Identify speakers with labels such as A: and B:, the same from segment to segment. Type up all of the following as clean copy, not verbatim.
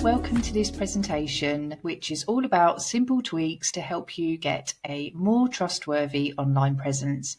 A: welcome to this presentation, which is all about simple tweaks to help you get a more trustworthy online presence.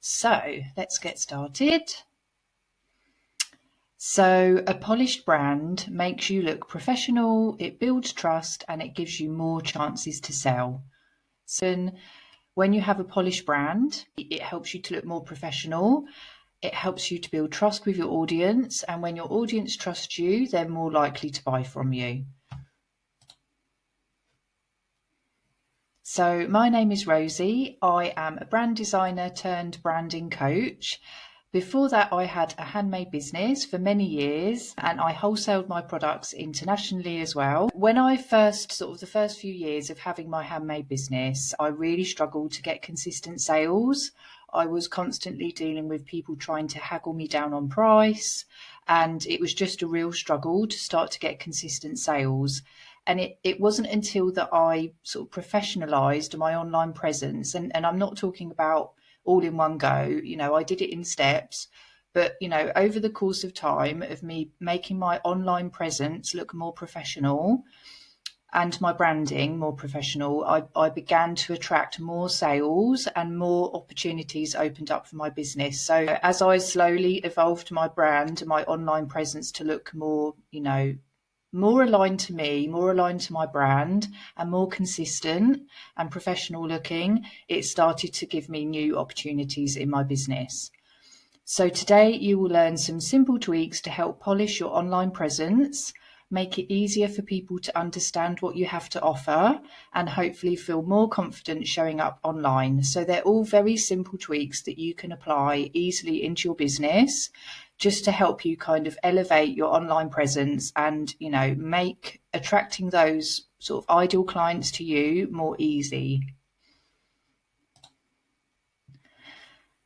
A: So let's get started. So a polished brand makes you look professional, it builds trust, and it gives you more chances to sell. So when you have a polished brand, it helps you to look more professional. It helps you to build trust with your audience, and when your audience trusts you, they're more likely to buy from you. So my name is Rosie. I am a brand designer turned branding coach. Before that, I had a handmade business for many years, and I wholesaled my products internationally as well. When I the first few years of having my handmade business, I really struggled to get consistent sales. I was constantly dealing with people trying to haggle me down on price, and it was just a real struggle to start to get consistent sales. And it wasn't until that I sort of professionalized my online presence, and I'm not talking about all in one go, I did it in steps, but, over the course of time of me making my online presence look more professional and my branding more professional, I began to attract more sales and more opportunities opened up for my business. So as I slowly evolved my brand, my online presence to look more, more aligned to me, more aligned to my brand, and more consistent and professional looking, it started to give me new opportunities in my business. So today you will learn some simple tweaks to help polish your online presence, make it easier for people to understand what you have to offer, and hopefully feel more confident showing up online. So they're all very simple tweaks that you can apply easily into your business, just to help you kind of elevate your online presence and, make attracting those sort of ideal clients to you more easy.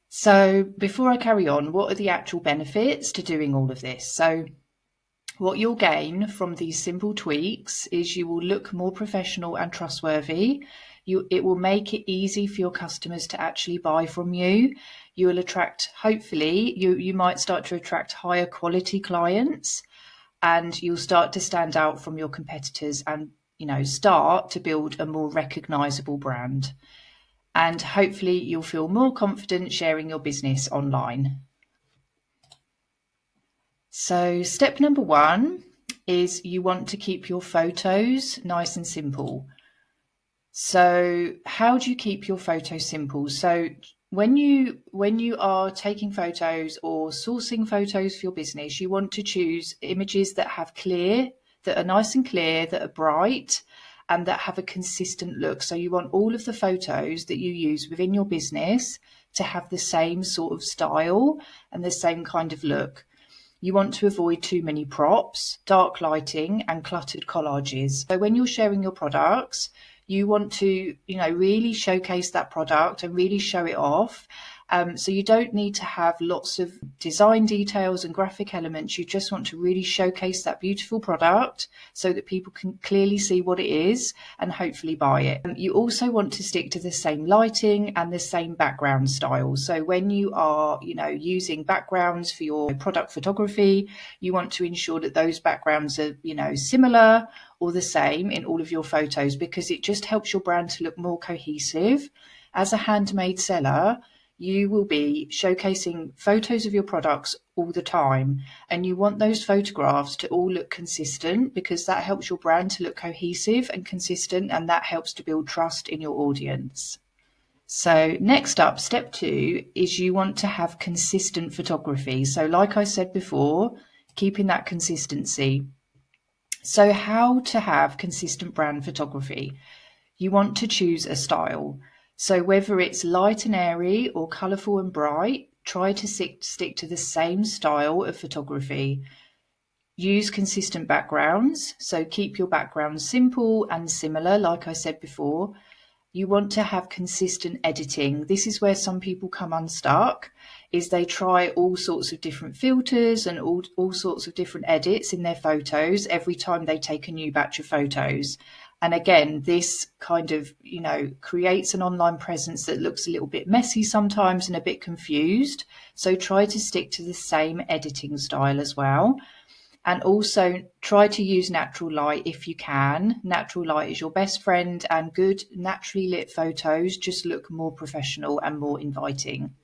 A: So before I carry on, what are the actual benefits to doing all of this? So what you'll gain from these simple tweaks is you will look more professional and trustworthy. It will make it easy for your customers to actually buy from you. You will attract, hopefully, you might start to attract higher quality clients, and you'll start to stand out from your competitors and, start to build a more recognizable brand. And hopefully you'll feel more confident sharing your business online. So step number 1 is you want to keep your photos nice and simple. So how do you keep your photos simple? So when you are taking photos or sourcing photos for your business, you want to choose images that are nice and clear, that are bright, and that have a consistent look. So you want all of the photos that you use within your business to have the same sort of style and the same kind of look. You want to avoid too many props, dark lighting, and cluttered collages. So when you're sharing your products, you want to, really showcase that product and really show it off. So you don't need to have lots of design details and graphic elements. You just want to really showcase that beautiful product so that people can clearly see what it is and hopefully buy it. You also want to stick to the same lighting and the same background style. So when you are, using backgrounds for your product photography, you want to ensure that those backgrounds are, similar or the same in all of your photos, because it just helps your brand to look more cohesive. As a handmade seller, you will be showcasing photos of your products all the time, and you want those photographs to all look consistent, because that helps your brand to look cohesive and consistent, and that helps to build trust in your audience. So next up, step 2 is you want to have consistent photography. So like I said before, keeping that consistency. So how to have consistent brand photography? You want to choose a style. So whether it's light and airy or colourful and bright, try to stick to the same style of photography. Use consistent backgrounds. So keep your background simple and similar, like I said before. You want to have consistent editing. This is where some people come unstuck, is they try all sorts of different filters and all sorts of different edits in their photos every time they take a new batch of photos. And again, this kind of, creates an online presence that looks a little bit messy sometimes and a bit confused. So try to stick to the same editing style as well. And also try to use natural light if you can. Natural light is your best friend, and good naturally lit photos just look more professional and more inviting.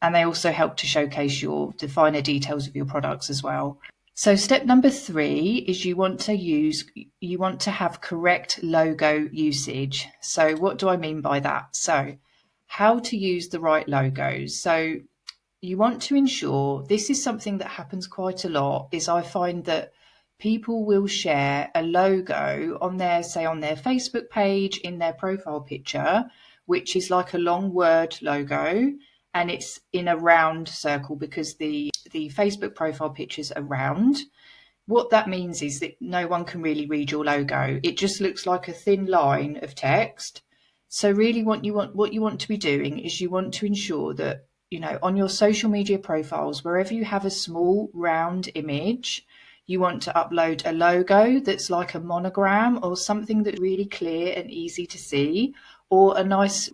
A: And they also help to showcase the finer details of your products as well. So step number 3 is you want to have correct logo usage. So what do I mean by that? So how to use the right logos. So you want to ensure, this is something that happens quite a lot, is I find that people will share a logo on their Facebook page, in their profile picture, which is like a long word logo, and it's in a round circle because the Facebook profile pictures are round. What that means is that no one can really read your logo. It just looks like a thin line of text. So really what you want to be doing is you want to ensure that, on your social media profiles, wherever you have a small round image, you want to upload a logo that's like a monogram or something that's really clear and easy to see, or a nice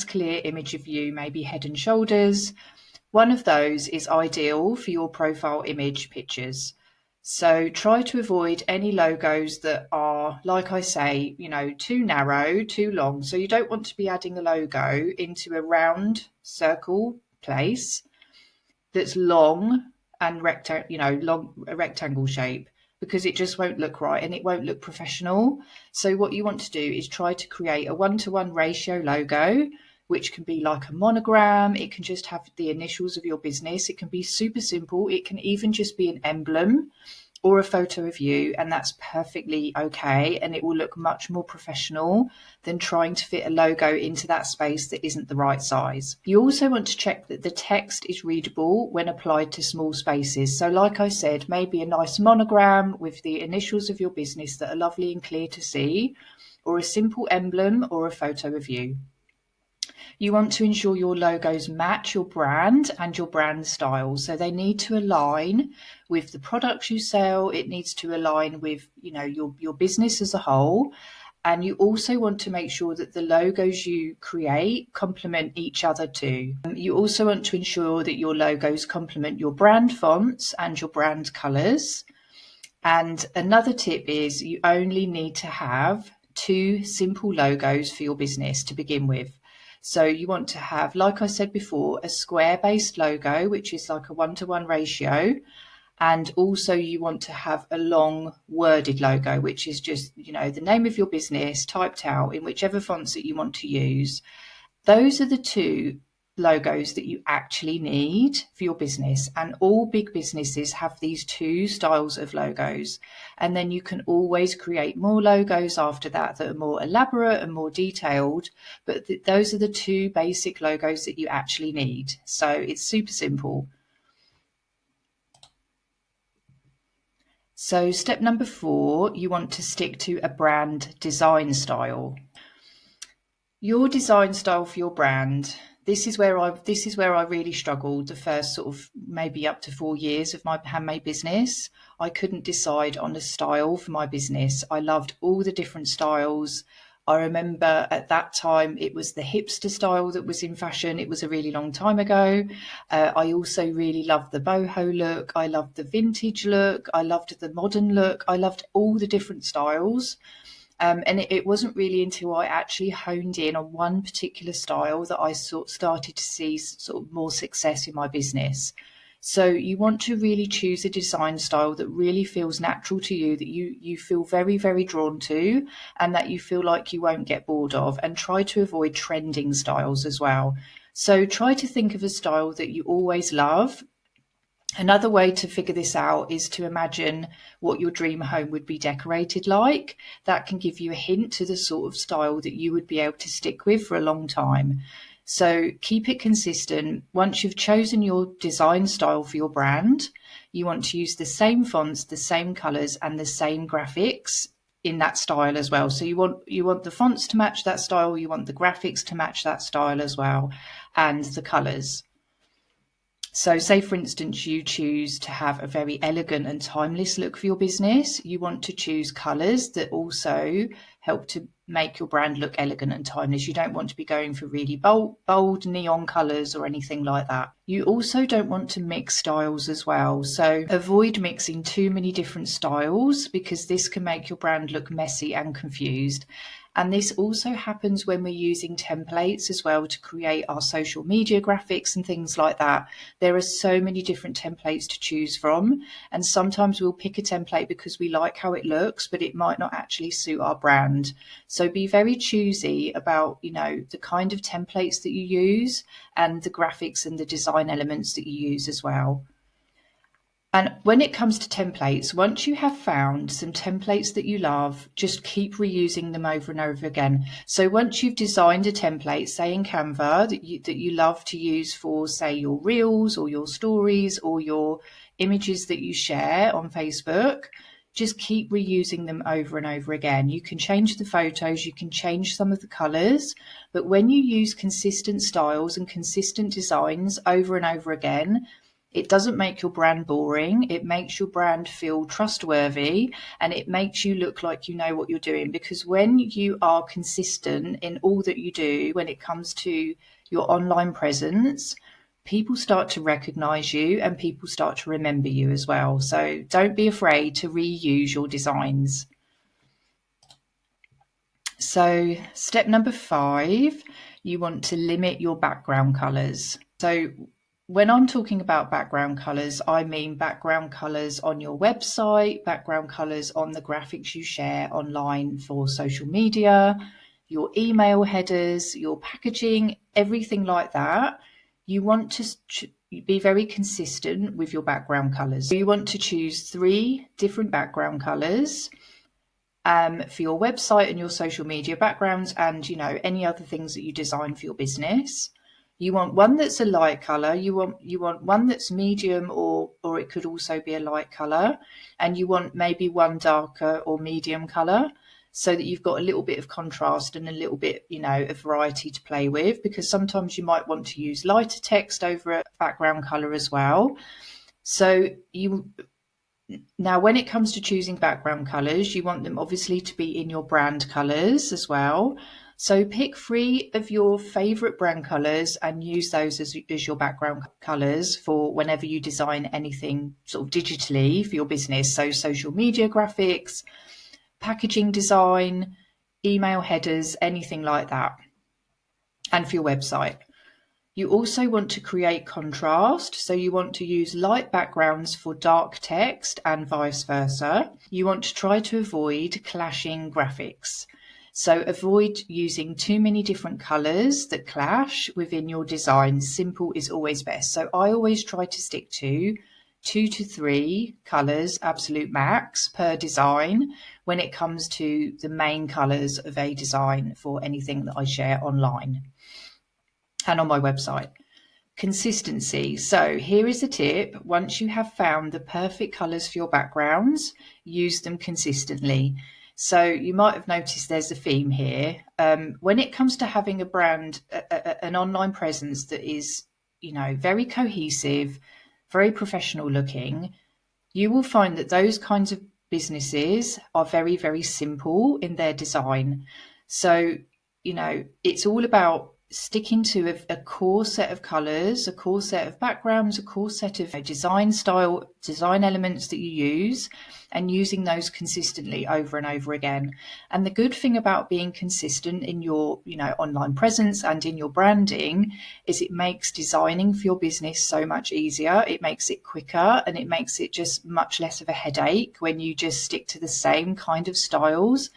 A: clear image of you, maybe head and shoulders. One of those is ideal for your profile image pictures. So try to avoid any logos that are, like I say, too narrow, too long. So you don't want to be adding a logo into a round circle place that's long and a rectangle shape, because it just won't look right and it won't look professional. So what you want to do is try to create a 1-to-1 ratio logo, which can be like a monogram. It can just have the initials of your business. It can be super simple. It can even just be an emblem or a photo of you, and that's perfectly okay, and it will look much more professional than trying to fit a logo into that space that isn't the right size. You also want to check that the text is readable when applied to small spaces. So like I said, maybe a nice monogram with the initials of your business that are lovely and clear to see, or a simple emblem or a photo of you. You want to ensure your logos match your brand and your brand style. So they need to align with the products you sell. It needs to align with, your business as a whole. And you also want to make sure that the logos you create complement each other too. You also want to ensure that your logos complement your brand fonts and your brand colors. And another tip is you only need to have 2 simple logos for your business to begin with. So you want to have, like I said before, a square-based logo, which is like a 1-to-1 ratio. And also you want to have a long worded logo, which is just, the name of your business typed out in whichever fonts that you want to use. Those are the 2 logos that you actually need for your business, and all big businesses have these 2 styles of logos, and then you can always create more logos after that are more elaborate and more detailed, but those are the 2 basic logos that you actually need. So it's super simple. So step number 4, you want to stick to a brand design style. Your design style for your brand. This is where I really struggled the first sort of maybe up to 4 years of my handmade business. I couldn't decide on a style for my business. I loved all the different styles. I remember at that time it was the hipster style that was in fashion. It was a really long time ago. I also really loved the boho look. I loved the vintage look. I loved the modern look. I loved all the different styles. And it wasn't really until I actually honed in on one particular style that I started to see sort of more success in my business. So you want to really choose a design style that really feels natural to you, that you feel very, very drawn to, and that you feel like you won't get bored of, and try to avoid trending styles as well. So try to think of a style that you always love. Another way to figure this out is to imagine what your dream home would be decorated like. That can give you a hint to the sort of style that you would be able to stick with for a long time. So keep it consistent. Once you've chosen your design style for your brand, you want to use the same fonts, the same colors, and the same graphics in that style as well. So you want the fonts to match that style, you want the graphics to match that style as well, and the colors. So say, for instance, you choose to have a very elegant and timeless look for your business. You want to choose colours that also help to make your brand look elegant and timeless. You don't want to be going for really bold neon colours or anything like that. You also don't want to mix styles as well. So avoid mixing too many different styles, because this can make your brand look messy and confused. And this also happens when we're using templates as well to create our social media graphics and things like that. There are so many different templates to choose from. And sometimes we'll pick a template because we like how it looks, but it might not actually suit our brand. So be very choosy about, the kind of templates that you use and the graphics and the design elements that you use as well. And when it comes to templates, once you have found some templates that you love, just keep reusing them over and over again. So once you've designed a template, say in Canva, that you love to use for, say, your reels or your stories or your images that you share on Facebook, just keep reusing them over and over again. You can change the photos, you can change some of the colors, but when you use consistent styles and consistent designs over and over again, it doesn't make your brand boring. It makes your brand feel trustworthy, and it makes you look like you know what you're doing. Because when you are consistent in all that you do, when it comes to your online presence, people start to recognize you and people start to remember you as well. So don't be afraid to reuse your designs. So step number 5, you want to limit your background colors. So when I'm talking about background colors, I mean background colors on your website, background colors on the graphics you share online for social media, your email headers, your packaging, everything like that. You want to be very consistent with your background colors. So you want to choose 3 different background colors for your website and your social media backgrounds, and any other things that you design for your business. You want one that's a light color, you want one that's medium, or it could also be a light color, and you want maybe one darker or medium color, so that you've got a little bit of contrast and a little bit, of variety to play with, because sometimes you might want to use lighter text over a background color as well. So now, when it comes to choosing background colors, you want them obviously to be in your brand colors as well. So pick 3 of your favorite brand colors and use those as your background colors for whenever you design anything sort of digitally for your business. So social media graphics, packaging design, email headers, anything like that, and for your website. You also want to create contrast, so you want to use light backgrounds for dark text and vice versa. You want to try to avoid clashing graphics. So avoid using too many different colours that clash within your design. Simple is always best. So I always try to stick to 2 to 3 colours, absolute max, per design when it comes to the main colours of a design for anything that I share online and on my website. Consistency. So here is a tip. Once you have found the perfect colours for your backgrounds, use them consistently. So you might have noticed there's a theme here. When it comes to having a brand, an online presence that is, very cohesive, very professional looking, you will find that those kinds of businesses are very, very simple in their design. So, it's all about sticking to a core set of colours, a core set of backgrounds, a core set of design elements that you use, and using those consistently over and over again. And the good thing about being consistent in your, online presence and in your branding is it makes designing for your business so much easier. It makes it quicker, and it makes it just much less of a headache when you just stick to the same kind of styles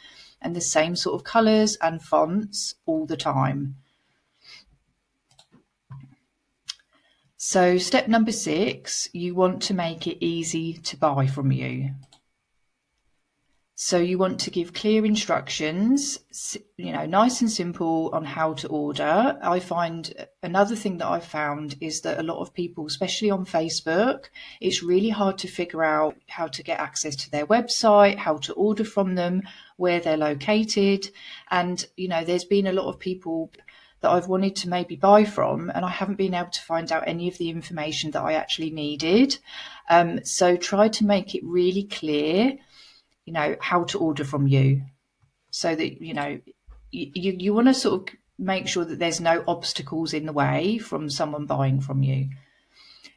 A: and the same sort of colours and fonts all the time. So step number 6, you want to make it easy to buy from you. So you want to give clear instructions, nice and simple on how to order. I find another thing that I've found is that a lot of people, especially on Facebook, it's really hard to figure out how to get access to their website, how to order from them, where they're located. And, there's been a lot of people that I've wanted to maybe buy from, and I haven't been able to find out any of the information that I actually needed. So try to make it really clear, how to order from you, so that, you want to sort of make sure that there's no obstacles in the way from someone buying from you.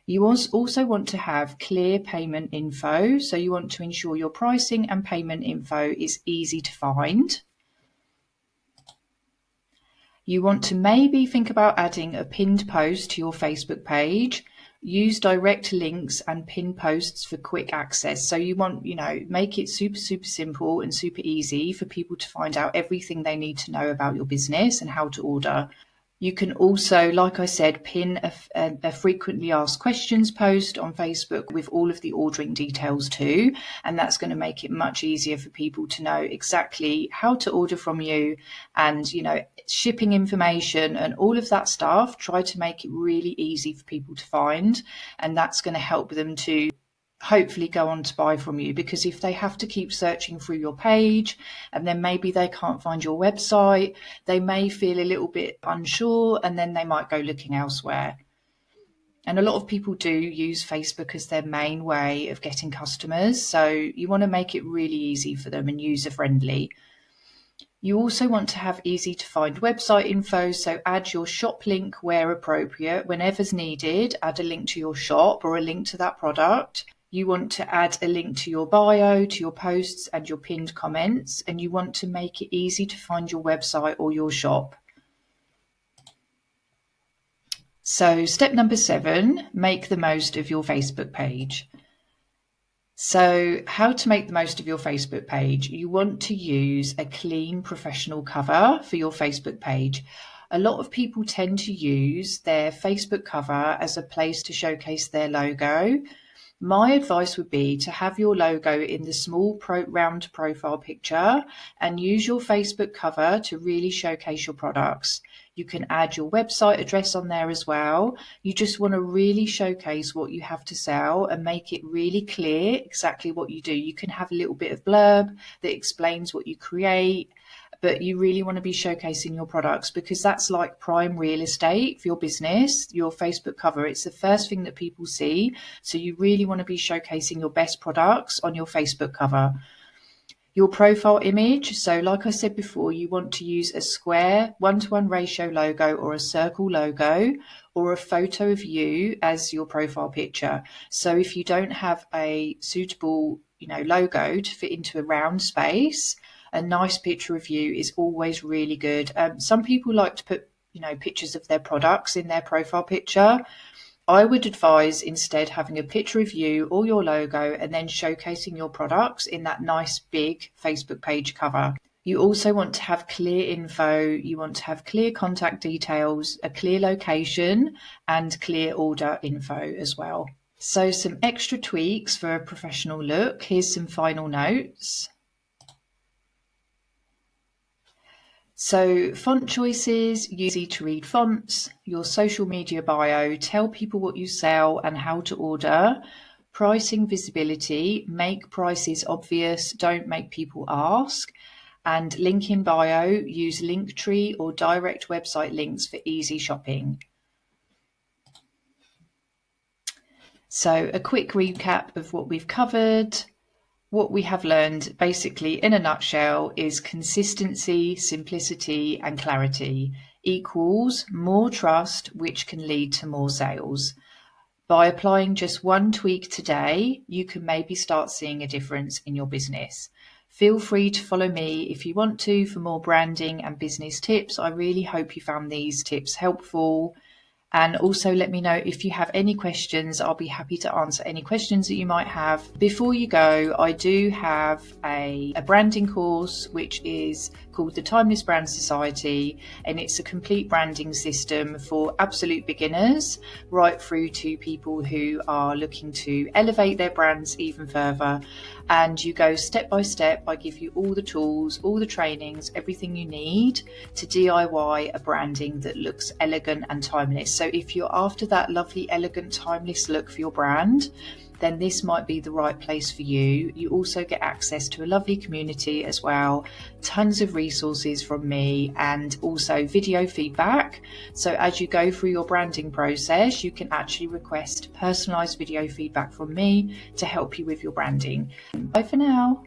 A: You also want to have clear payment info. So you want to ensure your pricing and payment info is easy to find. You want to maybe think about adding a pinned post to your Facebook page. Use direct links and pinned posts for quick access. So you want, make it super, super simple and super easy for people to find out everything they need to know about your business and how to order. You can also, like I said, pin a frequently asked questions post on Facebook with all of the ordering details too. And that's going to make it much easier for people to know exactly how to order from you and, shipping information and all of that stuff. Try to make it really easy for people to find. And that's going to help them to hopefully go on to buy from you, because if they have to keep searching through your page and then maybe they can't find your website, they may feel a little bit unsure and then they might go looking elsewhere. And a lot of people do use Facebook as their main way of getting customers, so you want to make it really easy for them and user friendly. You also want to have easy to find website info, so add your shop link where appropriate. Whenever's needed, add a link to your shop or a link to that product. You want to add a link to your bio, to your posts and your pinned comments, and you want to make it easy to find your website or your shop. So step number 7, make the most of your Facebook page. So how to make the most of your Facebook page? You want to use a clean professional cover for your Facebook page. A lot of people tend to use their Facebook cover as a place to showcase their logo. My advice would be to have your logo in the small round profile picture and use your Facebook cover to really showcase your products. You can add your website address on there as well. You just want to really showcase what you have to sell and make it really clear exactly what you do. You can have a little bit of blurb that explains what you create, but you really want to be showcasing your products, because that's like prime real estate for your business. Your Facebook cover, it's the first thing that people see. So you really want to be showcasing your best products on your Facebook cover. Your profile image. So like I said before, you want to use a square 1:1 ratio logo or a circle logo or a photo of you as your profile picture. So if you don't have a suitable, logo to fit into a round space, a nice picture of you is always really good. Some people like to put, pictures of their products in their profile picture. I would advise instead having a picture of you or your logo and then showcasing your products in that nice big Facebook page cover. You also want to have clear info. You want to have clear contact details, a clear location, and clear order info as well. So some extra tweaks for a professional look. Here's some final notes. So font choices, easy to read fonts, your social media bio, tell people what you sell and how to order, pricing visibility, make prices obvious, don't make people ask, and link in bio, use Linktree or direct website links for easy shopping. So a quick recap of what we've covered. What we have learned basically in a nutshell is consistency, simplicity and clarity equals more trust, which can lead to more sales. By applying just one tweak today, you can maybe start seeing a difference in your business. Feel free to follow me if you want to for more branding and business tips. I really hope you found these tips helpful. And also let me know if you have any questions. I'll be happy to answer any questions that you might have. Before you go, I do have a branding course, which is called the Timeless Brand Society, and it's a complete branding system for absolute beginners, right through to people who are looking to elevate their brands even further. And you go step by step. I give you all the tools, all the trainings, everything you need to DIY a branding that looks elegant and timeless. So if you're after that lovely, elegant, timeless look for your brand, then this might be the right place for you. You also get access to a lovely community as well, tons of resources from me, and also video feedback. So as you go through your branding process, you can actually request personalized video feedback from me to help you with your branding. Bye for now.